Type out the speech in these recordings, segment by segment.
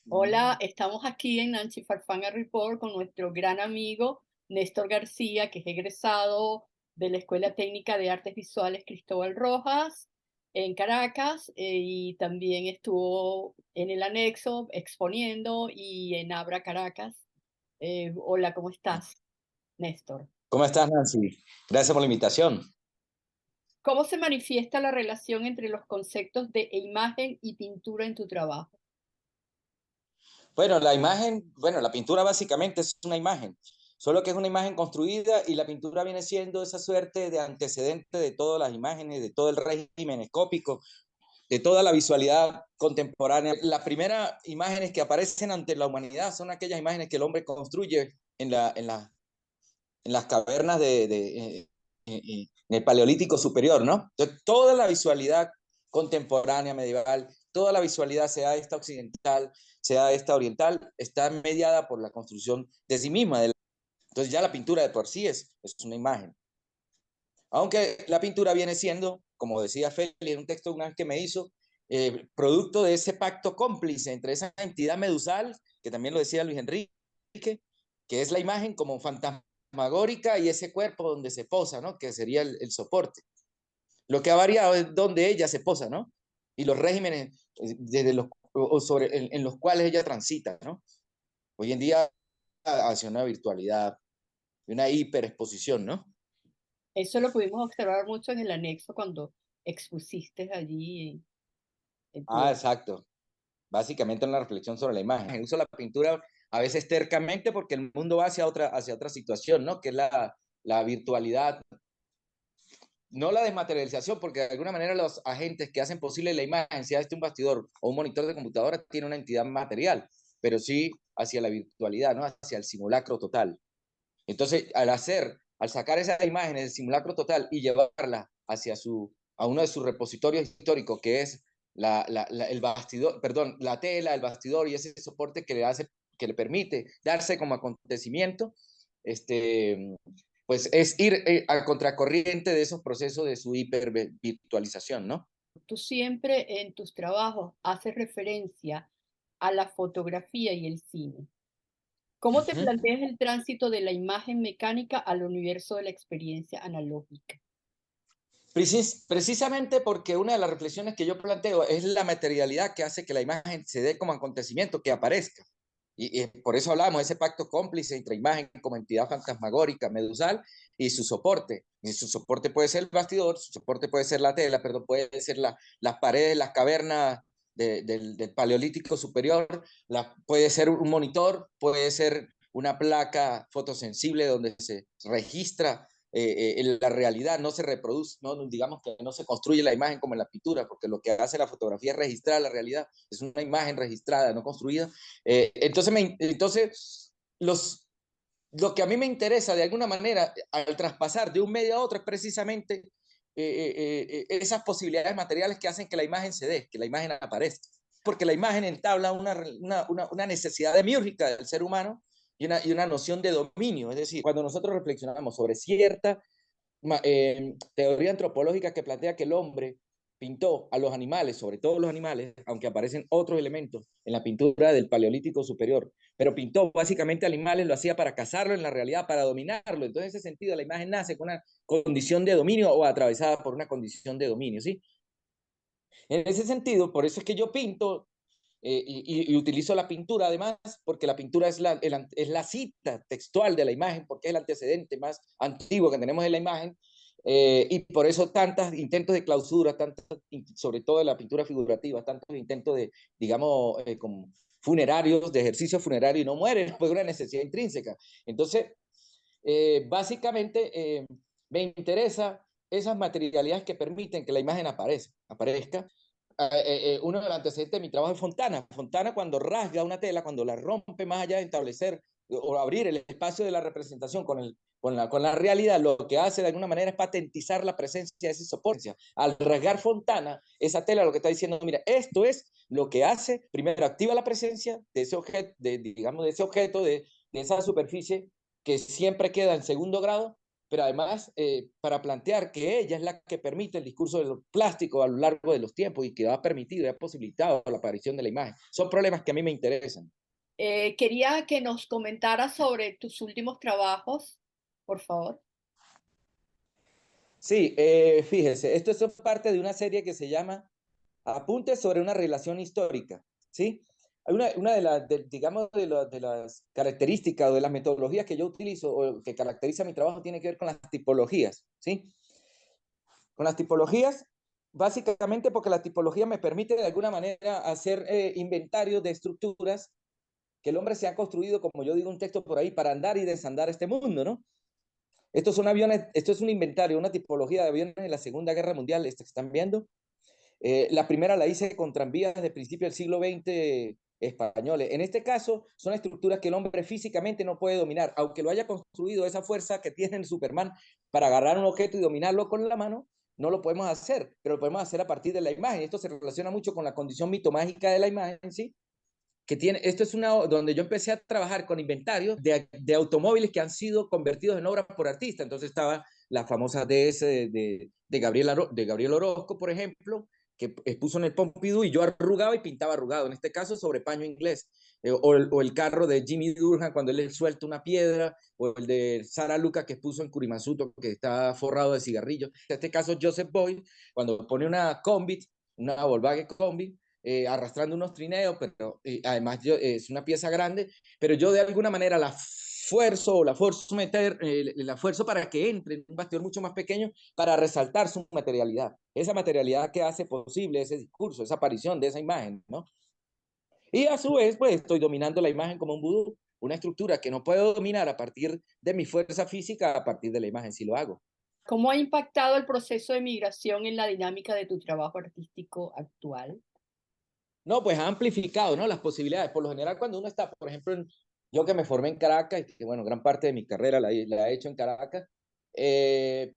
Hola, estamos aquí en Nancy Farfán Report con nuestro gran amigo Néstor García, que es egresado de la Escuela Técnica de Artes Visuales Cristóbal Rojas en Caracas, y también estuvo en el anexo exponiendo y en Abra Caracas. Hola, ¿cómo estás, Néstor? ¿Cómo estás, Nancy? Gracias por la invitación. ¿Cómo se manifiesta la relación entre los conceptos de imagen y pintura en tu trabajo? Bueno, la imagen, bueno, la pintura básicamente es una imagen, solo que es una imagen construida y la pintura viene siendo esa suerte de antecedente de todas las imágenes, de todo el régimen escópico, de toda la visualidad contemporánea. Las primeras imágenes que aparecen ante la humanidad son aquellas imágenes que el hombre construye en las cavernas en el Paleolítico Superior, ¿no? Entonces, toda la visualidad contemporánea, medieval, toda la visualidad, sea esta occidental, sea esta oriental, está mediada por la construcción de sí misma. Entonces ya la pintura de por sí es una imagen. Aunque la pintura viene siendo, como decía Félix en un texto una vez que me hizo, producto de ese pacto cómplice entre esa entidad medusal, que también lo decía Luis Enrique, que es la imagen como fantasmagórica, y ese cuerpo donde se posa, ¿no? Que sería el soporte. Lo que ha variado es donde ella se posa, ¿no? Y los regímenes desde en los cuales ella transita, ¿no? Hoy en día hacia una virtualidad, una hiperexposición, ¿no? Eso lo pudimos observar mucho en el anexo cuando expusiste allí en tu Ah, exacto. Básicamente en la reflexión sobre la imagen. Uso la pintura a veces tercamente porque el mundo va hacia otra situación, ¿no? Que es la virtualidad, no la desmaterialización, porque de alguna manera los agentes que hacen posible la imagen, sea un bastidor o un monitor de computadora, tiene una entidad material, pero sí hacia la virtualidad, ¿no? Hacia el simulacro total. Entonces, al sacar esa imagen del simulacro total y llevarla a uno de sus repositorios históricos, que es el bastidor, perdón, la tela, el bastidor y ese soporte que le permite darse como acontecimiento, pues es ir a contracorriente de esos procesos de su hipervirtualización, ¿no? Tú siempre en tus trabajos haces referencia a la fotografía y el cine. ¿Cómo te Ujú. planteas el tránsito de la imagen mecánica al universo de la experiencia analógica? Precisamente porque una de las reflexiones que yo planteo es la materialidad que hace que la imagen se dé como acontecimiento, que aparezca. Y por eso hablamos de ese pacto cómplice entre imagen como entidad fantasmagórica, medusal, y su soporte. Y su soporte puede ser el bastidor, su soporte puede ser la tela, perdón, puede ser las paredes, las cavernas del Paleolítico Superior, puede ser un monitor, puede ser una placa fotosensible donde se registra la realidad, no se reproduce, no, digamos que no se construye la imagen como en la pintura, porque lo que hace la fotografía es registrar la realidad, es una imagen registrada, no construida. Entonces lo que a mí me interesa de alguna manera al traspasar de un medio a otro es precisamente esas posibilidades materiales que hacen que la imagen se dé, que la imagen aparezca. Porque la imagen entabla una necesidad demiúrgica del ser humano y una noción de dominio. Es decir, cuando nosotros reflexionamos sobre cierta teoría antropológica que plantea que el hombre pintó a los animales, sobre todo los animales, aunque aparecen otros elementos en la pintura del Paleolítico Superior, pero pintó básicamente animales, lo hacía para cazarlo en la realidad, para dominarlo. Entonces, en ese sentido, la imagen nace con una condición de dominio o atravesada por una condición de dominio, ¿sí? En ese sentido, por eso es que yo pinto y utilizo la pintura además, porque la pintura es la cita textual de la imagen, porque es el antecedente más antiguo que tenemos de la imagen, y por eso tantos intentos de clausura, sobre todo de la pintura figurativa, tantos intentos de, digamos, como funerarios, de ejercicio funerario, y no mueren, pues una necesidad intrínseca. Entonces, básicamente, me interesa esas materialidades que permiten que la imagen aparezca. Uno de los antecedentes de mi trabajo es Fontana. Fontana, cuando rasga una tela, cuando la rompe más allá de establecer o abrir el espacio de la representación con la realidad, lo que hace de alguna manera es patentizar la presencia de ese soporte. Al rasgar Fontana, esa tela lo que está diciendo, mira, esto es lo que hace, primero activa la presencia de ese objeto, digamos, de ese objeto, de esa superficie que siempre queda en segundo grado, pero además para plantear que ella es la que permite el discurso de lo plástico a lo largo de los tiempos y que ha permitido y ha posibilitado la aparición de la imagen. Son problemas que a mí me interesan. Quería que nos comentaras sobre tus últimos trabajos, por favor. Sí, fíjese, esto es parte de una serie que se llama Apuntes sobre una relación histórica, ¿sí? Hay una digamos, de las características o de las metodologías que yo utilizo o que caracteriza mi trabajo tiene que ver con las tipologías, ¿sí? Con las tipologías, básicamente porque la tipología me permite de alguna manera hacer inventarios de estructuras que el hombre se ha construido, como yo digo un texto por ahí, para andar y desandar este mundo, ¿no? Estos son aviones, esto es un inventario, una tipología de aviones de la Segunda Guerra Mundial, que están viendo. La primera la hice con tranvías de principio del siglo XX españoles. En este caso, son estructuras que el hombre físicamente no puede dominar, aunque lo haya construido, esa fuerza que tiene el Superman para agarrar un objeto y dominarlo con la mano, no lo podemos hacer, pero lo podemos hacer a partir de la imagen. Esto se relaciona mucho con la condición mitomágica de la imagen, ¿sí? Que tiene, esto es una donde yo empecé a trabajar con inventarios de automóviles que han sido convertidos en obras por artistas. Entonces estaba la famosa DS de Gabriel Orozco, por ejemplo, que expuso en el Pompidou y yo arrugaba y pintaba arrugado, en este caso sobre paño inglés. O el carro de Jimmy Durham cuando él suelta una piedra, o el de Sara Luca que expuso en Curimazuto que está forrado de cigarrillos. En este caso Joseph Boyd, cuando pone una combi, una Volkswagen combi, arrastrando unos trineos, pero además es una pieza grande, pero yo de alguna manera la fuerzo para que entre en un bastidor mucho más pequeño para resaltar su materialidad, esa materialidad que hace posible ese discurso, esa aparición de esa imagen, ¿no? Y a su vez, pues estoy dominando la imagen como un vudú, una estructura que no puedo dominar a partir de mi fuerza física, a partir de la imagen, si lo hago. ¿Cómo ha impactado el proceso de migración en la dinámica de tu trabajo artístico actual? No, pues ha amplificado, ¿no? Las posibilidades. Por lo general, cuando uno está, por ejemplo, yo que me formé en Caracas, y que bueno, gran parte de mi carrera la he hecho en Caracas, eh,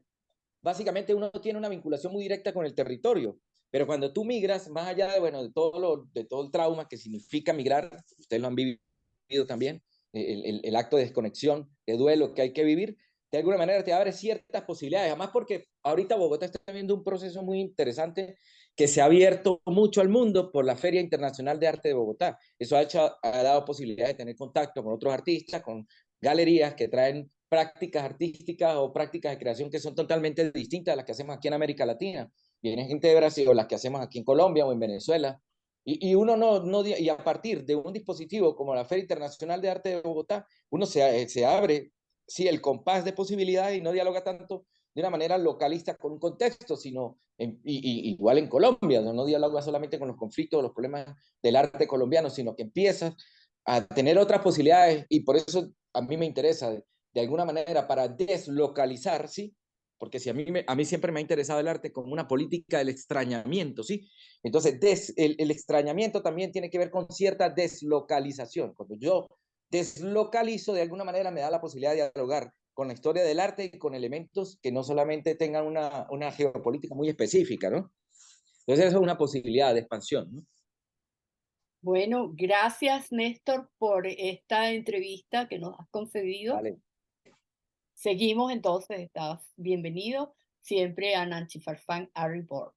básicamente uno tiene una vinculación muy directa con el territorio. Pero cuando tú migras, más allá de, bueno, de todo el trauma que significa migrar, ustedes lo han vivido también, el acto de desconexión, de duelo que hay que vivir, de alguna manera te abre ciertas posibilidades. Además, porque ahorita Bogotá está viendo un proceso muy interesante que se ha abierto mucho al mundo por la Feria Internacional de Arte de Bogotá. Eso ha dado posibilidades de tener contacto con otros artistas, con galerías que traen prácticas artísticas o prácticas de creación que son totalmente distintas a las que hacemos aquí en América Latina. Vienen gente de Brasil o las que hacemos aquí en Colombia o en Venezuela. Y uno y a partir de un dispositivo como la Feria Internacional de Arte de Bogotá, uno se abre, sí, el compás de posibilidades y no dialoga tanto de una manera localista con un contexto, sino igual en Colombia, no dialoga solamente con los conflictos o los problemas del arte colombiano, sino que empieza a tener otras posibilidades y por eso a mí me interesa de alguna manera para deslocalizar, ¿sí? Porque si a mí siempre me ha interesado el arte como una política del extrañamiento, ¿sí? Entonces, el extrañamiento también tiene que ver con cierta deslocalización. Cuando yo deslocalizo, de alguna manera me da la posibilidad de dialogar con la historia del arte y con elementos que no solamente tengan una geopolítica muy específica, ¿no? Entonces, eso es una posibilidad de expansión, ¿no? Bueno, gracias Néstor por esta entrevista que nos has concedido. Vale. Seguimos entonces, estás bienvenido siempre a Nancy Farfán Art Report.